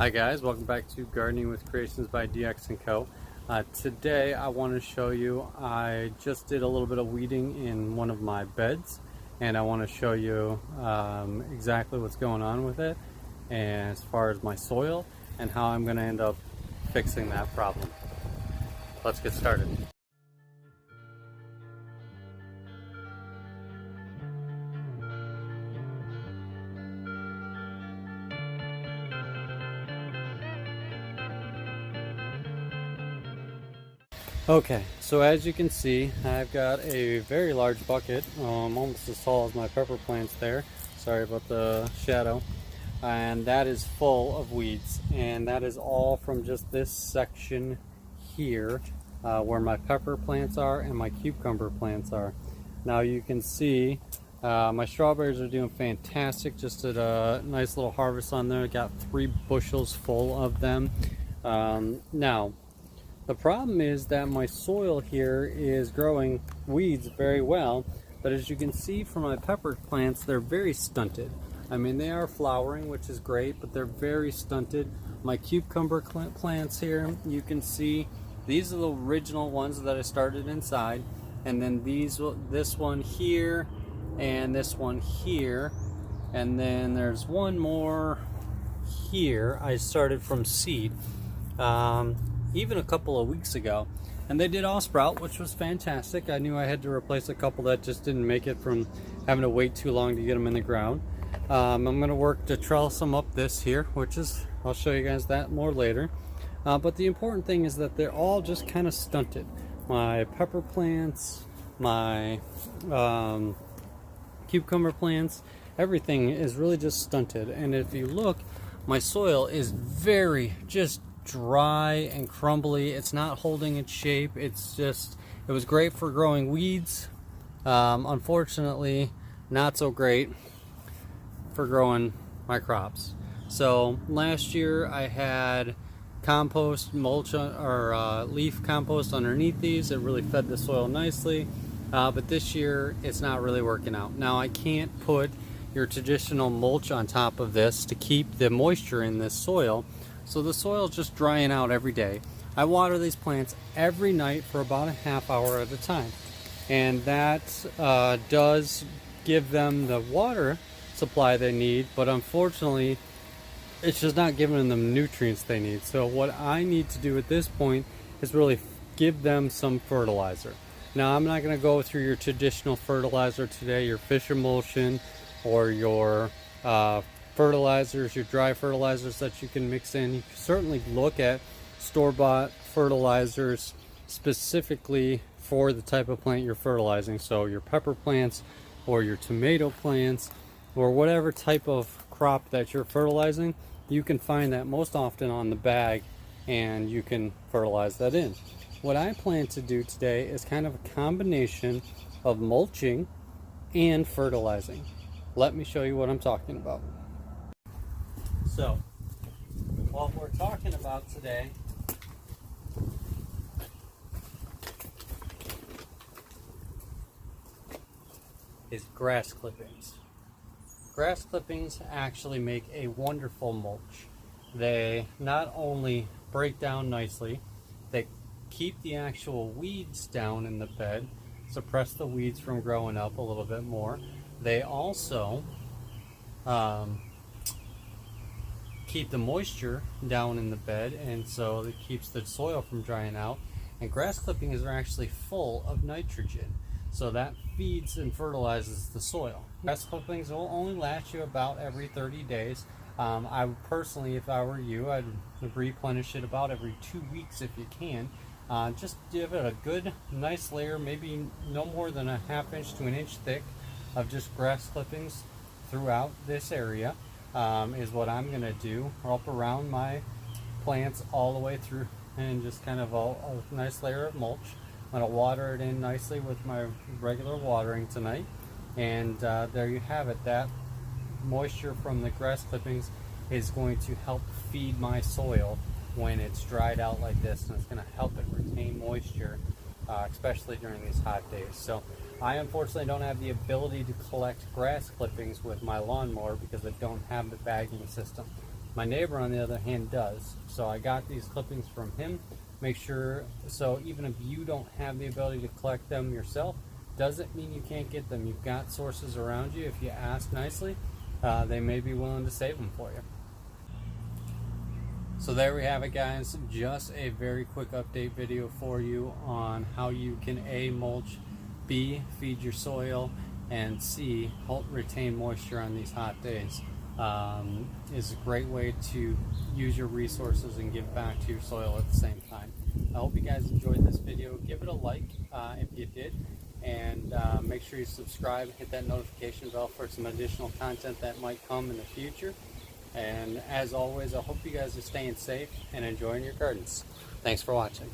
Hi guys, welcome back to Gardening with Creations by DX & Co. Today I want to show you, I just did a little bit of weeding in one of my beds, and I want to show you exactly what's going on with it, and as far as my soil and how I'm going to end up fixing that problem. Let's get started. Okay, so as you can see, I've got a very large bucket, almost as tall as my pepper plants there. Sorry about the shadow. And that is full of weeds, and that is all from just this section here where my pepper plants are and my cucumber plants are. Now you can see my strawberries are doing fantastic. Just did a nice little harvest on there. Got 3 bushels full of them. Now the problem is that my soil here is growing weeds very well, but as you can see from my pepper plants, they're very stunted. I mean, they are flowering, which is great, but they're very stunted. My cucumber plants here, you can see these are the original ones that I started inside, and then this one here and this one here, and then there's one more here I started from seed. Even a couple of weeks ago, and they did all sprout, which was fantastic. I knew I had to replace a couple that just didn't make it from having to wait too long to get them in the ground. I'm going to work to trellis them up this here, which is, I'll show you guys that more later. But the important thing is that they're all just kind of stunted. My pepper plants, my cucumber plants, everything is really just stunted. And if you look, my soil is very just dry and crumbly. It's not holding its shape. It was great for growing weeds. Unfortunately, not so great for growing my crops. So last year I had compost, mulch, or leaf compost underneath these. It really fed the soil nicely, but this year it's not really working out. Now I can't put your traditional mulch on top of this to keep the moisture in this soil. So the soil is just drying out every day. I water these plants every night for about a half hour at a time. And that does give them the water supply they need, but unfortunately, it's just not giving them the nutrients they need. So what I need to do at this point is really give them some fertilizer. Now I'm not going to go through your traditional fertilizer today, your fish emulsion or your fertilizers, your dry fertilizers that you can mix in. You can certainly look at store-bought fertilizers specifically for the type of plant you're fertilizing. So your pepper plants or your tomato plants or whatever type of crop that you're fertilizing, you can find that most often on the bag and you can fertilize that in. What I plan to do today is kind of a combination of mulching and fertilizing. Let me show you what I'm talking about. So, what we're talking about today is grass clippings. Grass clippings actually make a wonderful mulch. They not only break down nicely, they keep the actual weeds down in the bed, suppress the weeds from growing up a little bit more. They also keep the moisture down in the bed, and so it keeps the soil from drying out. And grass clippings are actually full of nitrogen, so that feeds and fertilizes the soil. Grass clippings will only last you about every 30 days. I would personally, if I were you, I'd replenish it about every 2 weeks if you can. Just give it a good nice layer, maybe no more than a ½ inch to an inch thick of just grass clippings throughout this area. Is what I'm going to do, up around my plants all the way through, and just kind of a nice layer of mulch. I'm going to water it in nicely with my regular watering tonight, and there you have it. That moisture from the grass clippings is going to help feed my soil when it's dried out like this, and it's going to help it retain moisture, especially during these hot days. So I unfortunately don't have the ability to collect grass clippings with my lawnmower because I don't have the bagging system. My neighbor, on the other hand, does. So I got these clippings from him. Make sure, so even if you don't have the ability to collect them yourself, doesn't mean you can't get them. You've got sources around you. If you ask nicely, they may be willing to save them for you. So there we have it, guys. Just a very quick update video for you on how you can A, mulch, B, feed your soil, and C, help retain moisture on these hot days. Is a great way to use your resources and give back to your soil at the same time. I hope you guys enjoyed this video. Give it a like if you did, and make sure you subscribe, hit that notification bell for some additional content that might come in the future. And as always, I hope you guys are staying safe and enjoying your gardens. Thanks for watching.